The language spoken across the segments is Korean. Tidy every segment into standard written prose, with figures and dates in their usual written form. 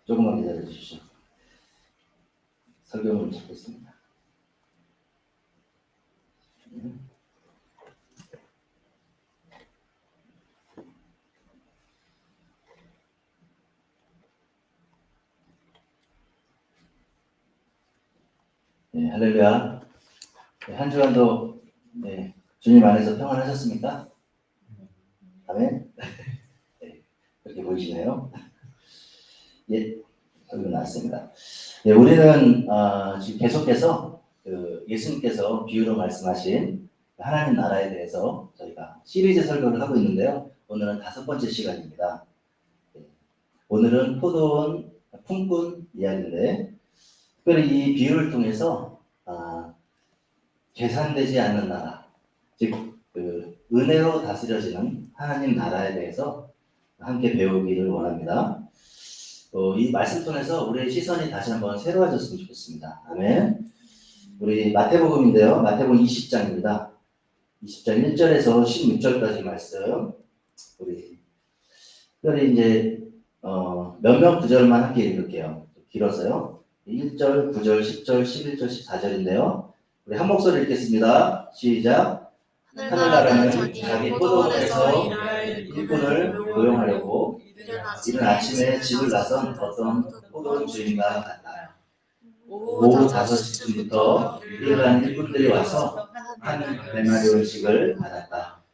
조금만 기다려 주십시오. 설교문을 찾겠습니다. 네, 할렐루야. 네, 한 주간도 주님 안에서 평안하셨습니까? 아멘. 네, 그렇게 보이시네요. 예, 설교 나왔습니다. 네, 우리는 지금 계속해서 예수님께서 비유로 말씀하신 하나님 나라에 대해서 저희가 시리즈 설교를 하고 있는데요. 오늘은 5번째 시간입니다. 네, 오늘은 포도원 품꾼 이야기인데, 특별히 이 비유를 통해서 계산되지 않는 나라, 즉 은혜로 다스려지는 하나님 나라에 대해서 함께 배우기를 원합니다. 이 말씀 통해서 우리의 시선이 다시 한번 새로워졌으면 좋겠습니다. 아멘. 우리 마태복음인데요. 마태복음 20장입니다. 20장 1절에서 16절까지 말씀. 우리 특별히 이제 몇몇 구절만 함께 읽을게요. 길어서요. 1절, 9절, 10절, 11절, 14절인데요. 우리 한 목소리 읽겠습니다. 시작. 하늘나라는 자기 포도원에서 일꾼을 고용하려고 이른 아침에 집을 나선 어떤 포도원 주인과 같다. 오후 5시쯤부터 일어난 일꾼들이 와서 한 데나리온씩을 받았다.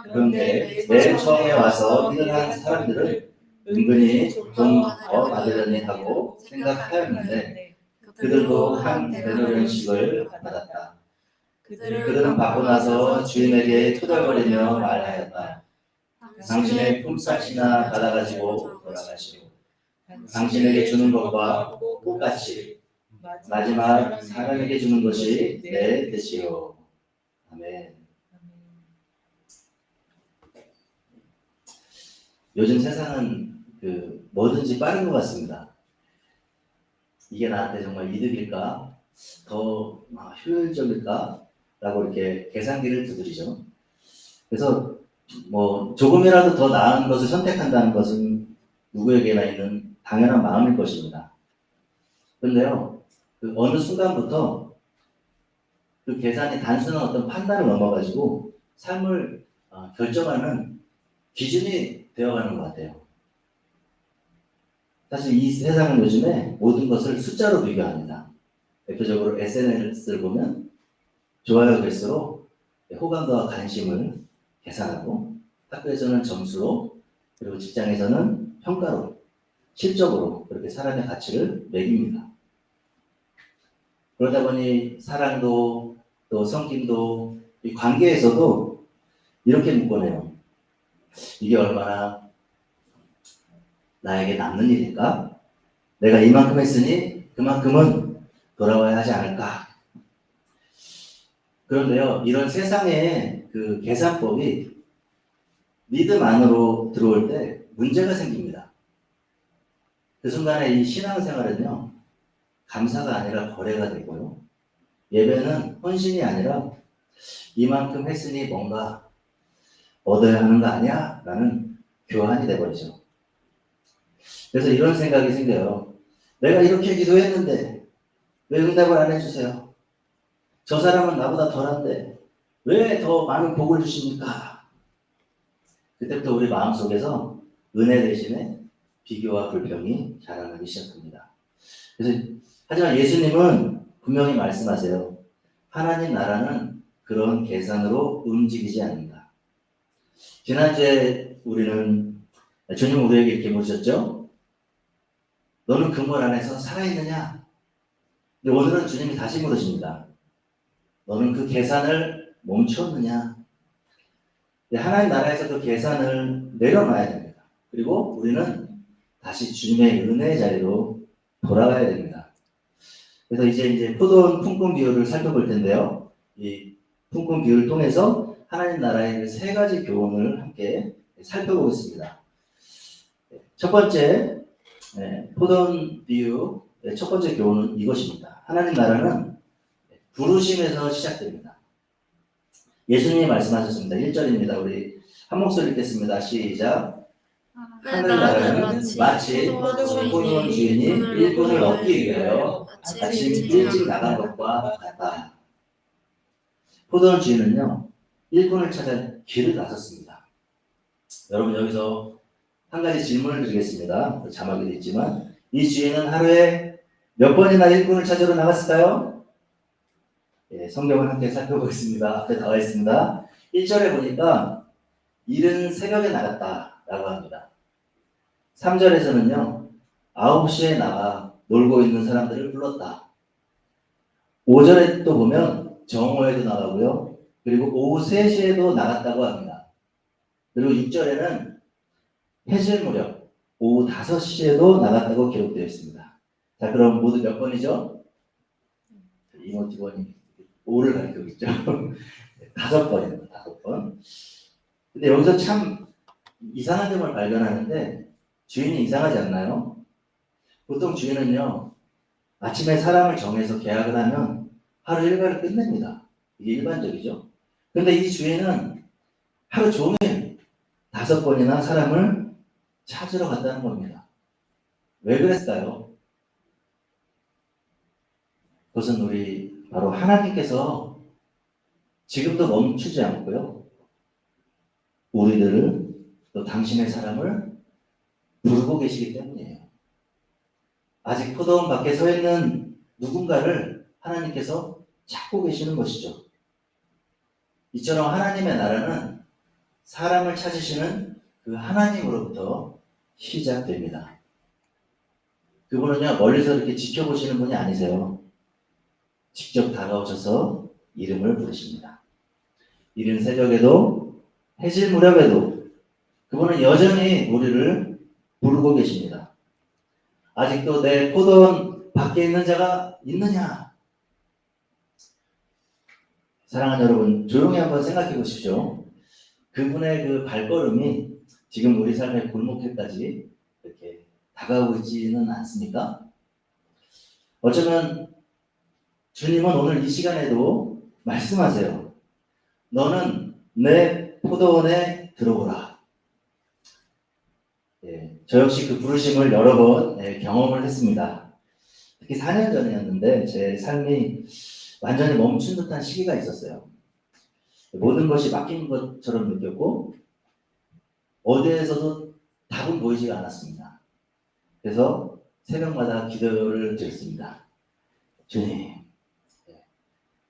그런데 맨 처음에 와서 일어난 사람들은 은근히 돈 더 받으려니 하고 생각하였는데 그들도 한 데나리온씩을 받았다. 그들은 받고 나서 주인에게 투덜거리며 말하였다. 당신의 품삯이나 받아가지고 돌아가시오. 당신에게 주는 것과 똑같이 마지막 사람에게 주는 것이 내 뜻이요. 아멘. 요즘 세상은 뭐든지 빠른 것 같습니다. 이게 나한테 정말 이득일까? 더 효율적일까? 라고 이렇게 계산기를 두드리죠. 그래서 조금이라도 더 나은 것을 선택한다는 것은 누구에게나 있는 당연한 마음일 것입니다. 그런데요, 어느 순간부터 그 계산이 단순한 어떤 판단을 넘어가지고 삶을 결정하는 기준이 되어가는 것 같아요. 사실 이 세상은 요즘에 모든 것을 숫자로 비교합니다. 대표적으로 SNS를 보면 좋아요 글수록 호감도와 관심을 계산하고, 학교에서는 점수로, 그리고 직장에서는 평가로, 실적으로 그렇게 사람의 가치를 매깁니다. 그러다 보니 사랑도 또 성김도 이 관계에서도 이렇게 묶어내요. 이게 얼마나 나에게 남는 일일까? 내가 이만큼 했으니 그만큼은 돌아와야 하지 않을까? 그런데요, 이런 세상의 그 계산법이 믿음 안으로 들어올 때 문제가 생깁니다. 그 순간에 이 신앙생활은요, 감사가 아니라 거래가 되고요. 예배는 헌신이 아니라 이만큼 했으니 뭔가 얻어야 하는 거 아니야? 라는 교환이 돼버리죠. 그래서 이런 생각이 생겨요. 내가 이렇게 기도했는데 왜 응답을 안 해주세요? 저 사람은 나보다 덜한데 왜 더 많은 복을 주십니까? 그때부터 우리 마음속에서 은혜 대신에 비교와 불평이 자라나기 시작합니다. 그래서 하지만 예수님은 분명히 말씀하세요. 하나님 나라는 그런 계산으로 움직이지 않는다. 지난주에 우리는 주님 우리에게 이렇게 물으셨죠? 너는 그물 안에서 살아있느냐? 근데 오늘은 주님이 다시 물으십니다. 너는 그 계산을 멈췄느냐? 하나님 나라에서 그 계산을 내려놔야 됩니다. 그리고 우리는 다시 주님의 은혜의 자리로 돌아가야 됩니다. 그래서 이제 포도원 품꾼 비유를 살펴볼 텐데요. 이 품꾼 비유를 통해서 하나님 나라의 그 3가지 교훈을 함께 살펴보겠습니다. 첫 번째, 포도원 비유 첫 번째 교훈은 이것입니다. 하나님 나라는 부르심에서 시작됩니다. 예수님이 말씀하셨습니다. 1절입니다. 우리 한 목소리 읽겠습니다. 시작. 하늘나라는 마치 포도원 주인이 일꾼을 얻기 위하여 아침 일찍 나간 것과 같다. 포도원 주인은요, 일꾼을 찾아 길을 나섰습니다. 여러분, 여기서 한 가지 질문을 드리겠습니다. 자막에도 있지만, 이 주인은 하루에 몇 번이나 일꾼을 찾으러 나갔을까요? 예, 성경을 함께 살펴보겠습니다. 앞에 나와 있습니다. 1절에 보니까 이른 새벽에 나갔다라고 합니다. 3절에서는요, 9시에 나가 놀고 있는 사람들을 불렀다. 5절에 또 보면 정오에도 나가고요. 그리고 오후 3시에도 나갔다고 합니다. 그리고 6절에는 해질 무렵 오후 5시에도 나갔다고 기록되어 있습니다. 자, 그럼 모두 몇 번이죠? 이모티콘이 5를 가리키고 있죠. 5번입니다. 5번. 근데 여기서 참 이상한 점을 발견하는데, 주인이 이상하지 않나요? 보통 주인은요, 아침에 사람을 정해서 계약을 하면 하루 일과를 끝냅니다. 이게 일반적이죠. 근데 이 주인은 하루 종일 5번이나 사람을 찾으러 갔다는 겁니다. 왜 그랬을까요? 그것은 우리 바로 하나님께서 지금도 멈추지 않고요, 우리들을, 또 당신의 사람을 부르고 계시기 때문이에요. 아직 포도원 밖에 서 있는 누군가를 하나님께서 찾고 계시는 것이죠. 이처럼 하나님의 나라는 사람을 찾으시는 그 하나님으로부터 시작됩니다. 그분은요, 멀리서 이렇게 지켜보시는 분이 아니세요. 직접 다가오셔서 이름을 부르십니다. 이른 새벽에도 해질 무렵에도 그분은 여전히 우리를 부르고 계십니다. 아직도 내 포도원 밖에 있는 자가 있느냐? 사랑하는 여러분, 조용히 한번 생각해 보십시오. 그분의 그 발걸음이 지금 우리 삶의 골목길까지 이렇게 다가오고 있지는 않습니까? 어쩌면 주님은 오늘 이 시간에도 말씀하세요. 너는 내 포도원에 들어오라. 예, 저 역시 그 부르심을 여러 번 경험을 했습니다. 특히 4년 전이었는데 제 삶이 완전히 멈춘 듯한 시기가 있었어요. 모든 것이 막힌 것처럼 느꼈고 어디에서도 답은 보이지가 않았습니다. 그래서 새벽마다 기도를 드렸습니다. 주님,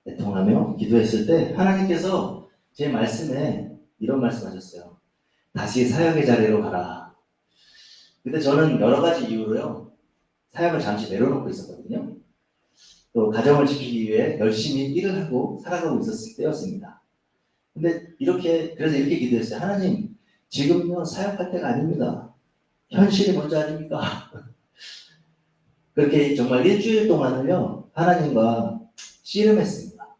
애통하며 기도했을 때 하나님께서 제 말씀에 이런 말씀하셨어요. 다시 사역의 자리로 가라. 근데 저는 여러 가지 이유로요, 사역을 잠시 내려놓고 있었거든요. 또 가정을 지키기 위해 열심히 일을 하고 살아가고 있었을 때였습니다. 근데 그래서 이렇게 기도했어요. 하나님, 지금요 사역할 때가 아닙니다. 현실이 먼저 아닙니까? 그렇게 정말 일주일 동안을요 하나님과 씨름했습니다.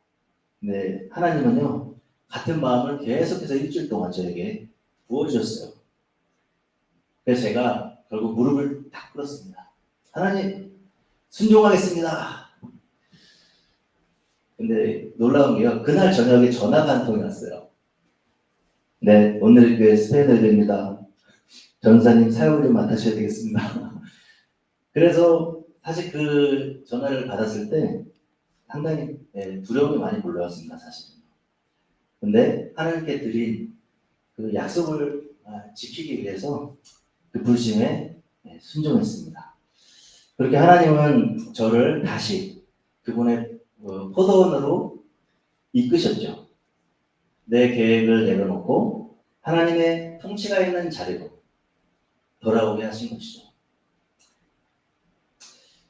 근데 하나님은요 같은 마음을 계속해서 일주일 동안 저에게 부어주셨어요. 그래서 제가 결국 무릎을 딱 꿇었습니다. 하나님, 순종하겠습니다. 근데 놀라운 게요, 그날 저녁에 전화가 한 통이 왔어요. 네, 오늘 교회 스페인어입니다. 전사님 사역을 좀 맡으셔야 되겠습니다. 그래서 사실 그 전화를 받았을 때 상당히 두려움이 많이 몰려왔습니다, 사실. 근데 하나님께 드린 그 약속을 지키기 위해서 그 부르심에 순종했습니다. 그렇게 하나님은 저를 다시 그분의 포도원으로 이끄셨죠. 내 계획을 내려놓고 하나님의 통치가 있는 자리로 돌아오게 하신 것이죠.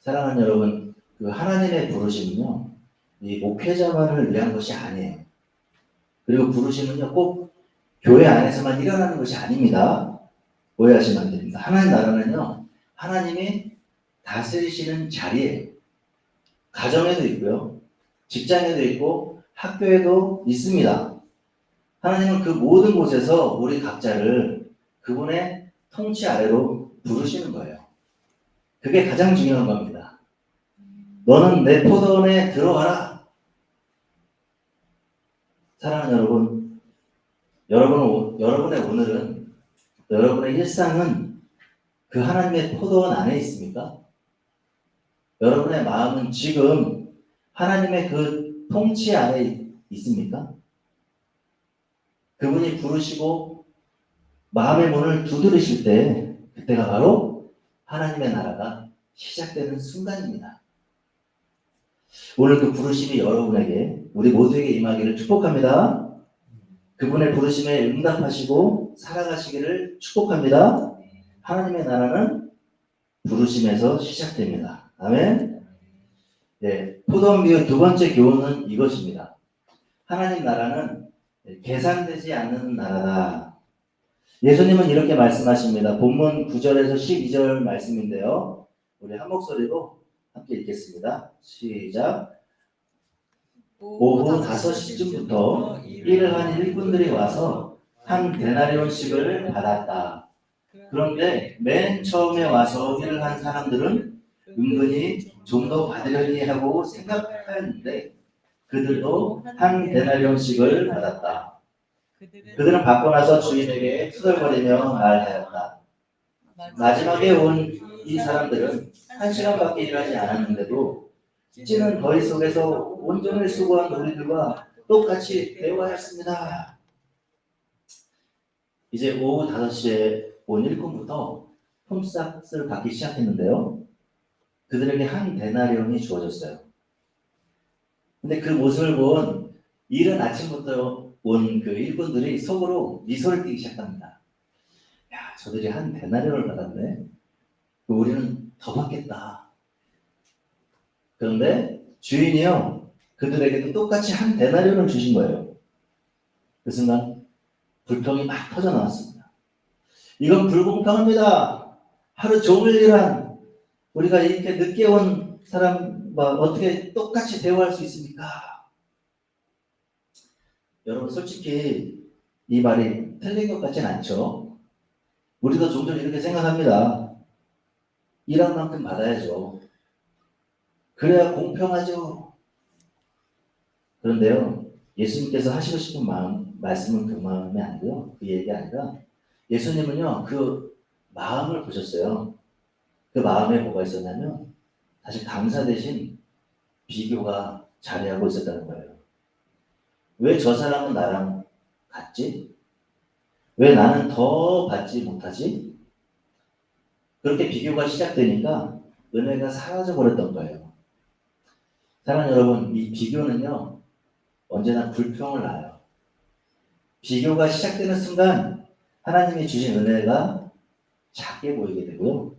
사랑하는 여러분, 그 하나님의 부르심은요, 이 목회자만을 위한 것이 아니에요. 그리고 부르심은요, 꼭 교회 안에서만 일어나는 것이 아닙니다. 오해하시면 안 됩니다. 하나님 나라는요, 하나님이 다스리시는 자리에 가정에도 있고요, 직장에도 있고, 학교에도 있습니다. 하나님은 그 모든 곳에서 우리 각자를 그분의 통치 아래로 부르시는 거예요. 그게 가장 중요한 겁니다. 너는 내 포도원에 들어와라. 사랑하는 여러분, 여러분의 오늘은 여러분의 일상은 그 하나님의 포도원 안에 있습니까? 여러분의 마음은 지금 하나님의 그 통치 안에 있습니까? 그분이 부르시고 마음의 문을 두드리실 때 그때가 바로 하나님의 나라가 시작되는 순간입니다. 오늘 그 부르심이 여러분에게, 우리 모두에게 임하기를 축복합니다. 그분의 부르심에 응답하시고 살아가시기를 축복합니다. 하나님의 나라는 부르심에서 시작됩니다. 아멘. 네, 포도원 비유 두 번째 교훈은 이것입니다. 하나님 나라는 계산되지 않는 나라다. 예수님은 이렇게 말씀하십니다. 본문 9절에서 12절 말씀인데요. 우리 한 목소리로 함께 읽겠습니다. 시작. 오후 5시쯤부터 일을 한 일꾼들이 와서 한 데나리온씩을 받았다. 그런데 맨 처음에 와서 일을 한 사람들은 은근히 좀 더 받으려니 하고 생각하였는데 그들도 한 데나리온씩을 받았다. 그들은 받고 나서 주인에게 투덜거리며 말하였다. 마지막에 온 이 사람들은 1시간밖에 일하지 않았는데도 찌는 더위 속에서 온종일 수고한 우리들과 똑같이 대우하였습니다. 이제 오후 5시에 온 일꾼부터 품삯을 받기 시작했는데요. 그들에게 한 데나리온이 주어졌어요. 근데 그 모습을 본 이른 아침부터 온 그 일꾼들이 속으로 미소를 띠기 시작합니다. 야, 저들이 한 데나리온을 받았네. 우리는 더 받겠다. 그런데 주인이요, 그들에게도 똑같이 한 데나리온을 주신 거예요. 그 순간 불평이 막 터져 나왔습니다. 이건 불공평합니다. 하루 종일 일한 우리가 이렇게 늦게 온 사람과 어떻게 똑같이 대우할 수 있습니까? 여러분, 솔직히 이 말이 틀린 것 같진 않죠? 우리도 종종 이렇게 생각합니다. 일한 만큼 받아야죠. 그래야 공평하죠. 그런데요, 예수님께서 하시고 싶은 말씀은 그 마음이 아니고요. 그 얘기 아니라 예수님은요, 그 마음을 보셨어요. 그 마음에 뭐가 있었냐면 사실 감사 대신 비교가 자리하고 있었다는 거예요. 왜 저 사람은 나랑 같지? 왜 나는 더 받지 못하지? 그렇게 비교가 시작되니까 은혜가 사라져 버렸던 거예요. 사랑하는 여러분, 이 비교는요, 언제나 불평을 낳아요. 비교가 시작되는 순간 하나님이 주신 은혜가 작게 보이게 되고요.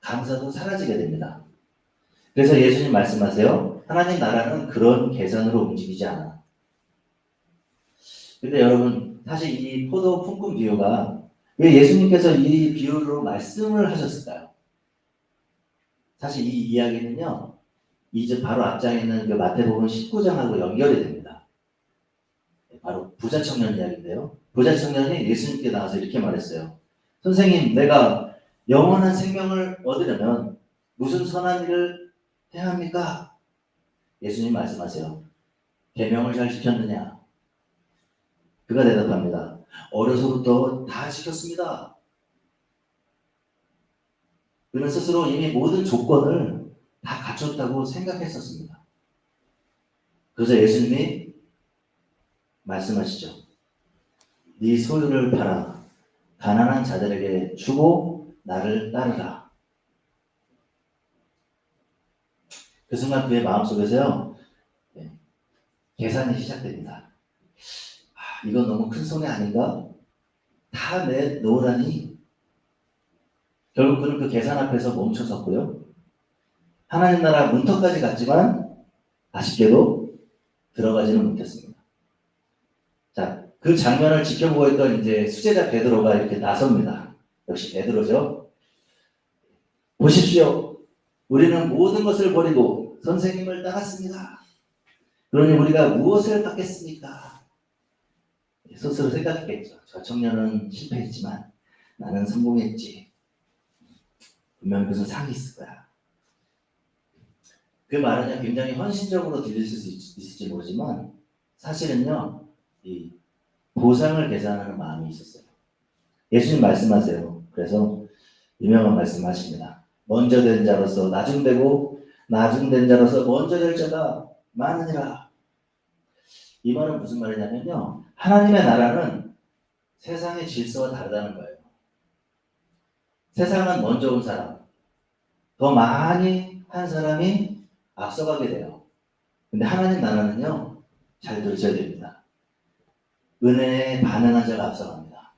감사도 사라지게 됩니다. 그래서 예수님 말씀하세요. 하나님 나라는 그런 계산으로 움직이지 않아. 근데 여러분, 사실 이 포도 품꾼 비유가 왜 예수님께서 이 비유로 말씀을 하셨을까요? 사실 이 이야기는요, 이제 바로 앞장에 있는 그 마태복음 19장하고 연결이 됩니다. 바로 부자 청년 이야기인데요. 부자 청년이 예수님께 나와서 이렇게 말했어요. 선생님, 내가 영원한 생명을 얻으려면 무슨 선한 일을 해야 합니까? 예수님 말씀하세요. 계명을 잘 지켰느냐? 그가 대답합니다. 어려서부터 다 지켰습니다. 그는 스스로 이미 모든 조건을 다 갖췄다고 생각했었습니다. 그래서 예수님이 말씀하시죠. 네 소유를 팔아 가난한 자들에게 주고 나를 따르라. 그 순간 그의 마음속에서요, 계산이 시작됩니다. 이건 너무 큰 손해 아닌가? 다 내놓으라니. 결국 그는 그 계산 앞에서 멈춰섰고요. 하나님 나라 문턱까지 갔지만 아쉽게도 들어가지는 못했습니다. 자, 그 장면을 지켜보고 있던 이제 수제자 베드로가 이렇게 나섭니다. 역시 베드로죠. 보십시오. 우리는 모든 것을 버리고 선생님을 따랐습니다. 그러니 우리가 무엇을 받겠습니까? 스스로 생각했겠죠. 저 청년은 실패했지만 나는 성공했지. 분명히 무슨 상이 있을 거야. 그 말은요, 굉장히 헌신적으로 들릴 수 있을지 모르지만 사실은요, 이 보상을 계산하는 마음이 있었어요. 예수님 말씀하세요. 그래서 유명한 말씀하십니다. 먼저 된 자로서 나중되고 나중된 자로서 먼저 될 자가 많으니라. 이 말은 무슨 말이냐면요. 하나님의 나라는 세상의 질서와 다르다는 거예요. 세상은 먼저 온 사람, 더 많이 한 사람이 앞서가게 돼요. 근데 하나님 나라는요, 잘 들으셔야 됩니다. 은혜에 반응한 자가 앞서갑니다.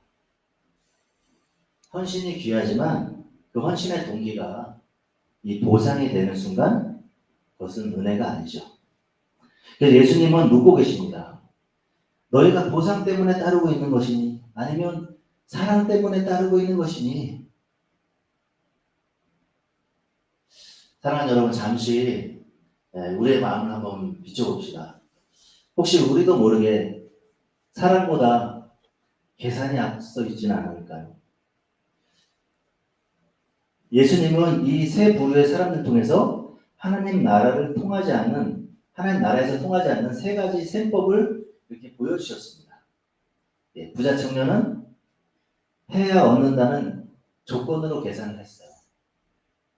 헌신이 귀하지만 그 헌신의 동기가 이 보상이 되는 순간 그것은 은혜가 아니죠. 그래서 예수님은 묻고 계십니다. 너희가 보상 때문에 따르고 있는 것이니 아니면 사랑 때문에 따르고 있는 것이니. 사랑하는 여러분, 잠시 우리의 마음을 한번 비춰봅시다. 혹시 우리도 모르게 사랑보다 계산이 앞서 있지는 않을까요? 예수님은 이 세 부류의 사람들 통해서 하나님 나라에서 통하지 않는 세 가지 셈법을 이렇게 보여주셨습니다. 부자 청년은 해야 얻는다는 조건으로 계산을 했어요.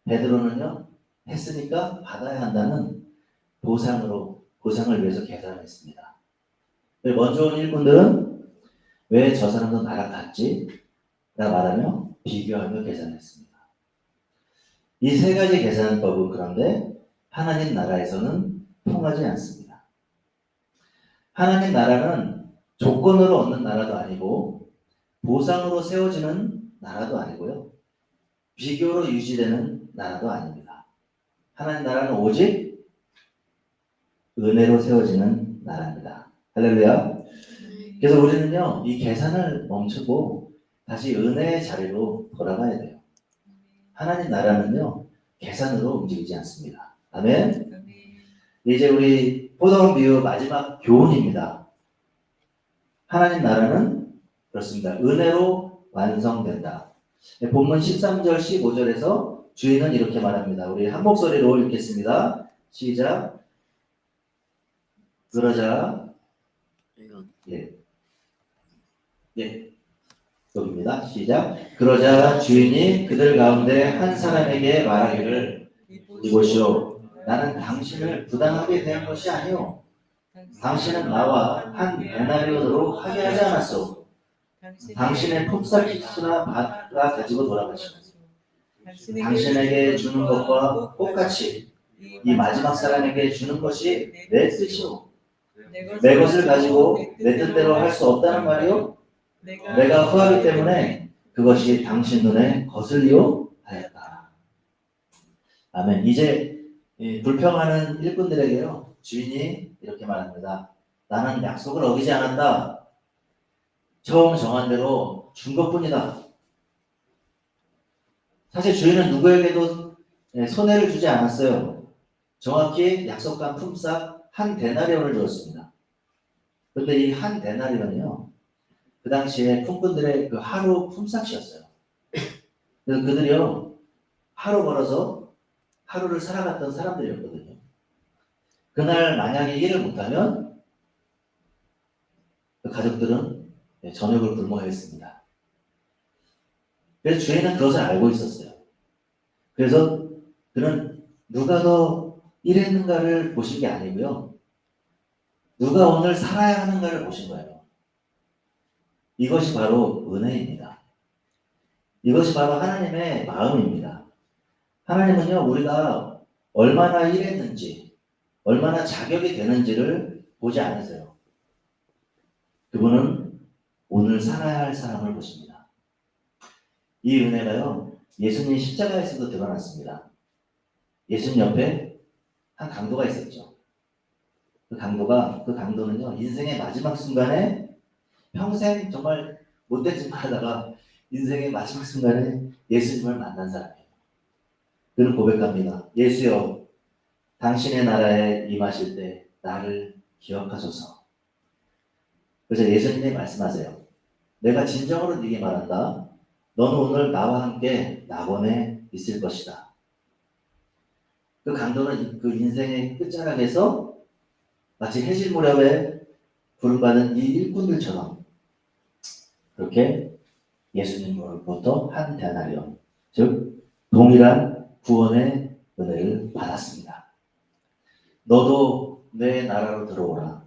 베드로는요, 했으니까 받아야 한다는 보상을 위해서 계산을 했습니다. 먼저 온 일꾼들은 왜 저 사람도 나랑 같지? 라 말하며 비교하며 계산했습니다. 이 세 가지 계산법은 그런데 하나님 나라에서는 통하지 않습니다. 하나님 나라는 조건으로 얻는 나라도 아니고 보상으로 세워지는 나라도 아니고요. 비교로 유지되는 나라도 아닙니다. 하나님 나라는 오직 은혜로 세워지는 나라입니다. 할렐루야. 그래서 우리는요, 이 계산을 멈추고 다시 은혜의 자리로 돌아가야 돼요. 하나님 나라는요, 계산으로 움직이지 않습니다. 아멘. 이제 우리 포도원 비유 마지막 교훈입니다. 하나님 나라는 그렇습니다. 은혜로 완성된다. 본문 13절, 15절에서 주인은 이렇게 말합니다. 우리 한 목소리로 읽겠습니다. 시작. 그러자, 여기입니다. 시작. 그러자 주인이 그들 가운데 한 사람에게 말하기를, 이보시오, 나는 당신을 부당하게 대한 것이 아니오. 당신은 나와 한 데나리온으로 하게 하지 않았소. 당신의 품삯이나 밭가 가지고 돌아가시오. 당신에게 주는 것과 똑같이 이 마지막 사람에게 주는 것이 내 뜻이오. 내 것을 가지고 내 뜻대로 할 수 없다는 말이오. 내가 후하기 때문에 그것이 당신 눈에 거슬리오 하였다. 아멘. 이제 불평하는 일꾼들에게요, 주인이 이렇게 말합니다. 나는 약속을 어기지 않았다. 처음 정한 대로 준 것뿐이다. 사실 주인은 누구에게도 손해를 주지 않았어요. 정확히 약속한 품삯 한 데나리온을 주었습니다. 그런데 이 한 데나리온이요, 그 당시에 품꾼들의 그 하루 품삯이었어요. 그래서 그들이요, 하루 벌어서 하루를 살아갔던 사람들이었거든요. 그날 만약에 일을 못하면 그 가족들은 저녁을 굶어야 했습니다. 그래서 주인은 그것을 알고 있었어요. 그래서 그는 누가 더 일했는가를 보신 게 아니고요, 누가 오늘 살아야 하는가를 보신 거예요. 이것이 바로 은혜입니다. 이것이 바로 하나님의 마음입니다. 하나님은요, 우리가 얼마나 일했는지, 얼마나 자격이 되는지를 보지 않으세요. 그분은 오늘 살아야 할 사람을 보십니다. 이 은혜가요, 예수님 십자가에서도 드러났습니다. 예수님 옆에 한 강도가 있었죠. 그 강도는요, 인생의 마지막 순간에 평생 정말 못된 짓만 하다가 인생의 마지막 순간에 예수님을 만난 사람이에요. 그는 고백합니다. 예수여, 당신의 나라에 임하실 때 나를 기억하소서. 그래서 예수님이 말씀하세요. 내가 진정으로 네게 말한다. 너는 오늘 나와 함께 낙원에 있을 것이다. 그 강도는 그 인생의 끝자락에서 마치 해질 무렵에 부름받은 이 일꾼들처럼 그렇게 예수님으로부터 한 데나리온, 즉 동일한 구원의 은혜를 받았습니다. 너도 내 나라로 들어오라.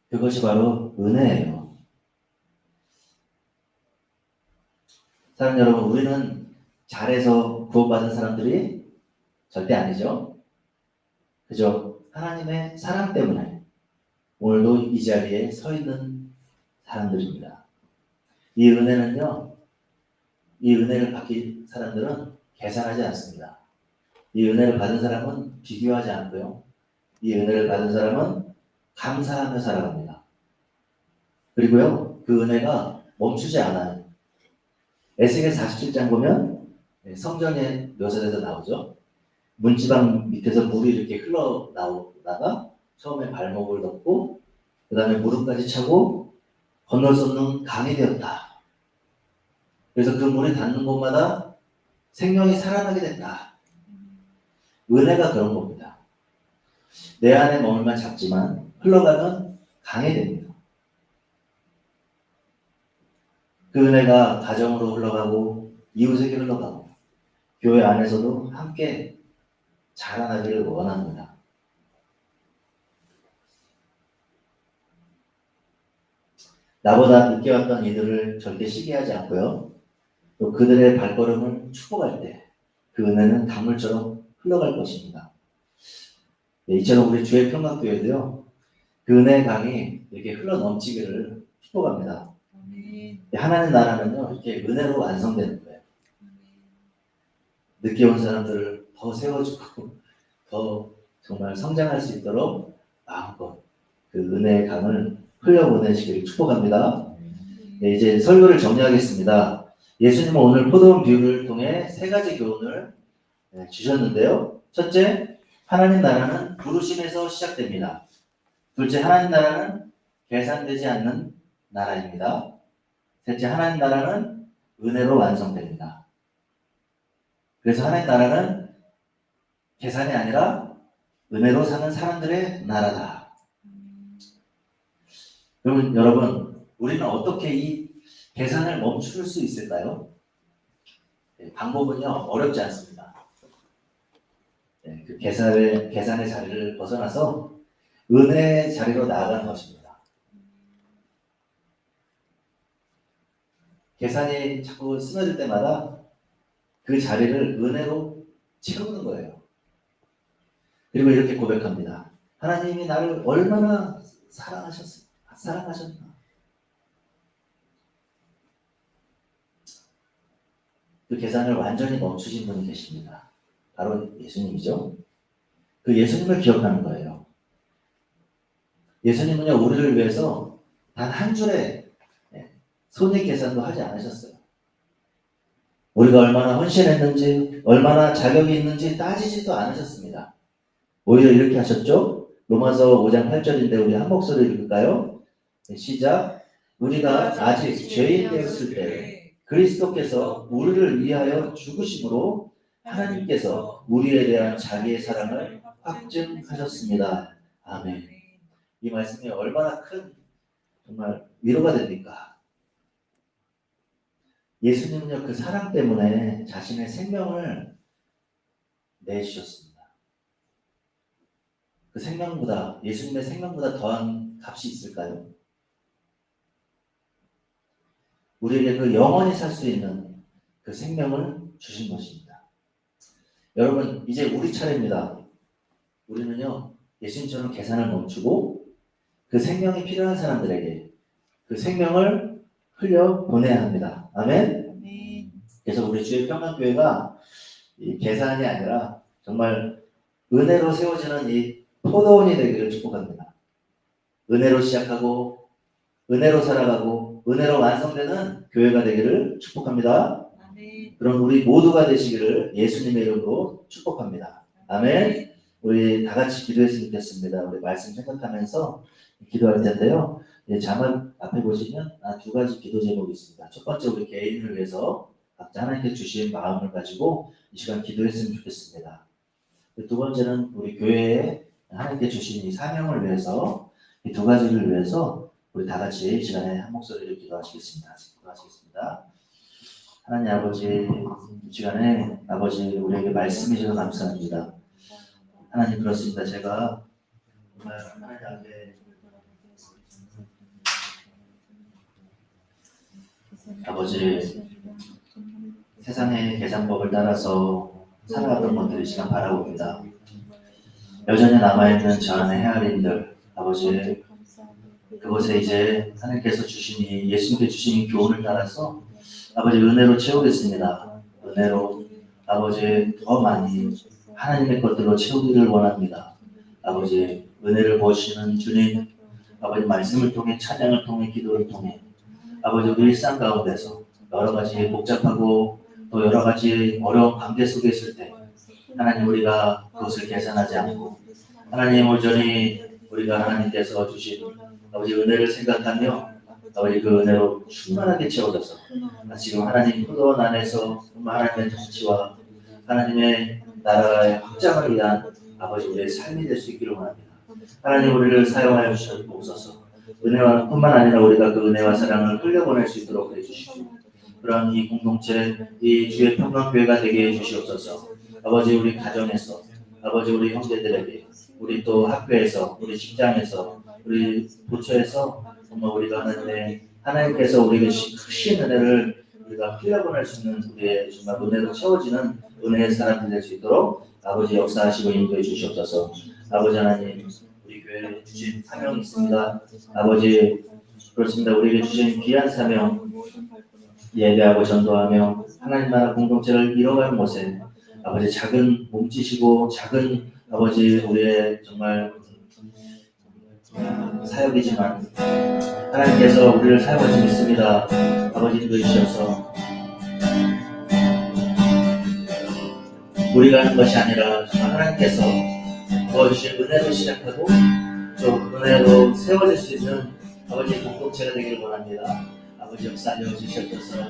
그것이 바로 은혜예요. 사랑 여러분, 우리는 잘해서 구원받은 사람들이 절대 아니죠. 그죠? 하나님의 사랑 때문에 오늘도 이 자리에 서 있는 사람들입니다. 이 은혜는요, 이 은혜를 받긴 사람들은 계산하지 않습니다. 이 은혜를 받은 사람은 비교하지 않고요. 이 은혜를 받은 사람은 감사하며 살아갑니다. 그리고요, 그 은혜가 멈추지 않아요. 에스겔 47장 보면 성전에 묘사돼서 나오죠. 문지방 밑에서 물이 이렇게 흘러나오다가 처음에 발목을 덮고 그 다음에 무릎까지 차고 건널 수 없는 강이 되었다. 그래서 그 물이 닿는 곳마다 생명이 살아나게 된다. 은혜가 그런 겁니다. 내 안에 머물만 작지만 흘러가면 강이 됩니다. 그 은혜가 가정으로 흘러가고 이웃에게 흘러가고 교회 안에서도 함께 자라나기를 원합니다. 나보다 늦게 왔던 이들을 절대 시기하지 않고요. 또 그들의 발걸음을 축복할 때 그 은혜는 강물처럼 흘러갈 것입니다. 네, 이처럼 우리 주의 평강교회도요. 그 은혜의 강이 이렇게 흘러넘치기를 축복합니다. 하나님 나라는요. 이렇게 은혜로 완성되는 거예요. 늦게 온 사람들을 더 세워주고 더 정말 성장할 수 있도록 마음껏 그 은혜의 강을 흘려보내시기를 축복합니다. 네, 이제 설교를 정리하겠습니다. 예수님은 오늘 포도원 비유를 통해 세 가지 교훈을 주셨는데요. 첫째, 하나님 나라는 부르심에서 시작됩니다. 둘째, 하나님 나라는 계산되지 않는 나라입니다. 셋째, 하나님 나라는 은혜로 완성됩니다. 그래서 하나님 나라는 계산이 아니라 은혜로 사는 사람들의 나라다. 그러면 여러분, 우리는 어떻게 이 계산을 멈출 수 있을까요? 네, 방법은요, 어렵지 않습니다. 네, 그 계산의 자리를 벗어나서 은혜의 자리로 나아가는 것입니다. 계산이 자꾸 쓰러질 때마다 그 자리를 은혜로 채우는 거예요. 그리고 이렇게 고백합니다. 하나님이 나를 얼마나 사랑하셨나. 그 계산을 완전히 멈추신 분이 계십니다. 바로 예수님이죠. 그 예수님을 기억하는 거예요. 예수님은요, 우리를 위해서 단 한 줄의 손익 계산도 하지 않으셨어요. 우리가 얼마나 헌신했는지, 얼마나 자격이 있는지 따지지도 않으셨습니다. 오히려 이렇게 하셨죠? 로마서 5장 8절인데 우리 한 목소리 읽을까요? 시작. 우리가 아직 죄인 되었을 때 그리스도께서 우리를 위하여 죽으심으로 하나님께서 우리에 대한 자기의 사랑을 확증하셨습니다. 아멘. 이 말씀이 얼마나 큰 정말 위로가 됩니까? 예수님은요, 그 사랑 때문에 자신의 생명을 내주셨습니다. 그 생명보다, 예수님의 생명보다 더한 값이 있을까요? 우리에게 그 영원히 살 수 있는 그 생명을 주신 것입니다. 여러분, 이제 우리 차례입니다. 우리는요, 예수님처럼 계산을 멈추고 그 생명이 필요한 사람들에게 그 생명을 흘려 보내야 합니다. 아멘? 그래서 우리 주의 평강교회가 이 계산이 아니라 정말 은혜로 세워지는 이 포도원이 되기를 축복합니다. 은혜로 시작하고 은혜로 살아가고 은혜로 완성되는 교회가 되기를 축복합니다. 아멘. 그럼 우리 모두가 되시기를 예수님의 이름으로 축복합니다. 아멘. 우리 다 같이 기도했으면 좋겠습니다. 우리 말씀 생각하면서 기도할 텐데요. 자막 앞에 보시면 두 가지 기도 제목이 있습니다. 첫 번째, 우리 개인을 위해서 각자 하나님께 주신 마음을 가지고 이 시간 기도했으면 좋겠습니다. 두 번째는 우리 교회에 하나님께 주신 이 사명을 위해서 이 두 가지를 위해서 우리 다 같이 이 시간에 한 목소리로 기도하시겠습니다. 기도하시겠습니다. 하나님 아버지, 이 시간에 아버지 우리에게 말씀해 주셔서 감사합니다. 하나님 그렇습니다. 제가 정말 하나님 앞에 아버지 세상의 계산법을 따라서 살아가던 분들이 시간 바라봅니다. 여전히 남아있는 저 안의 헤아림들 아버지 그것에 이제 하나님께서 주시니 예수님께 주시니 교훈을 따라서 아버지 은혜로 채우겠습니다. 은혜로 아버지 더 많이 하나님의 것들로 채우기를 원합니다. 아버지 은혜를 보시는 주님 아버지 말씀을 통해 찬양을 통해 기도를 통해 아버지 우리 일상 가운데서 여러 가지 복잡하고 또 여러 가지 어려운 관계 속에 있을 때 하나님 우리가 그것을 계산하지 않고 하나님 온전히 우리가 하나님께서 주신 아버지 은혜를 생각하며 아버지 그 은혜로 충만하게 채워져서 지금 하나님 포도원 안에서 하나님의 통치와 하나님의 나라의 확장을 위한 아버지 우리의 삶이 될 수 있기를 원합니다. 하나님 우리를 사용하여 주옵소서. 은혜와 뿐만 아니라 우리가 그 은혜와 사랑을 흘려보낼 수 있도록 해주시고 그런 이 공동체, 이 주의 평강교회가 되게 해주시옵소서. 아버지 우리 가정에서, 아버지 우리 형제들에게, 우리 또 학교에서, 우리 직장에서, 우리 부처에서 정말 우리가 하나님께서 우리에게 크신 은혜를 우리가 흘려보낼 수 있는 우리의 정말 은혜로 채워지는 은혜의 사람들 될 수 있도록 아버지 역사하시고 인도해 주시옵소서. 아버지 하나님 우리 교회에 주신 사명이 있습니다. 아버지 그렇습니다. 우리에게 주신 귀한 사명 예배하고 전도하며 하나님 나라 공동체를 이뤄가는 곳에 아버지 작은 몸짓이고 작은 아버지 우리의 정말 사역이지만 하나님께서 우리를 사용하시고 있습니다. 아버지 인도해주셔서 우리가 하는 것이 아니라 하나님께서 부어주신 은혜로 시작하고 또 은혜로 세워질 수 있는 아버지 공동체가 되기를 원합니다. 아버지 역사하여 주시옵소서.